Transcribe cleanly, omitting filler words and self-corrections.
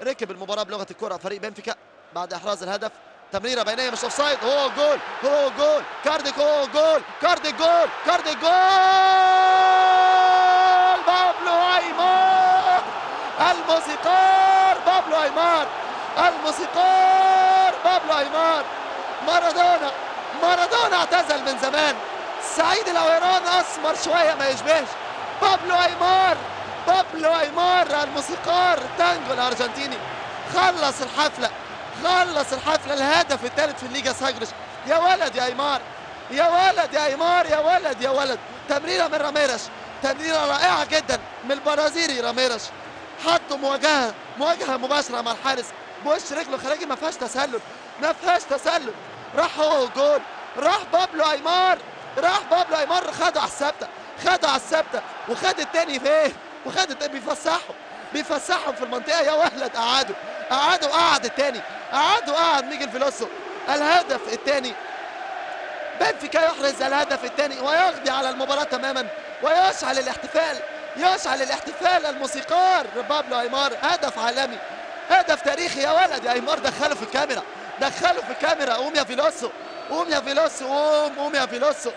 ركب المباراه بلغه الكره فريق بنفيكا بعد احراز الهدف. تمريره بينيه مش اوفسايد. هو جول، هو جول، كارديك، هو جول، كارديك جول، كارديك جول. بابلو ايمار الموسيقار، بابلو ايمار الموسيقار، بابلو ايمار. مارادونا، مارادونا اعتزل من زمان. سعيد الاويران اسمر شويه ما يشبهش بابلو ايمار. بابلو ايمار الموسيقار التانجو الارجنتيني خلص الحفله، خلص الحفله. الهدف الثالث في الليجا ساجرش. يا ولد يا ايمار، يا ولد يا ايمار، يا ولد يا ولد. تمريره من راميرش، تمريره رائعه جدا من البرازيلي راميرش. حطوا مواجهه مباشره مع الحارس بوش رجله خارجي، ما فيهاش تسلل، ما فيهاش تسلل. راح هو جول، راح بابلو ايمار، راح بابلو ايمار. خدوا على الثابته، خدوا على الثابته، وخد التاني فين؟ وخد التاني بيفسحهم، بيفسحهم في المنطقه. يا ولد قعدوا قعد التاني، قعد ميجل فيلوسو. الهدف الثاني، بنفيكا يحرز الهدف الثاني ويقضي على المباراة تماما ويشعل الاحتفال، يشعل الاحتفال. الموسيقار بابلو ايمار. هدف عالمي، هدف تاريخي. يا ولد يا ايمار، دخله في الكاميرا، دخله في الكاميرا. قوم يا فيلوسو، قوم يا فيلوسو، قوم يا فيلوسو.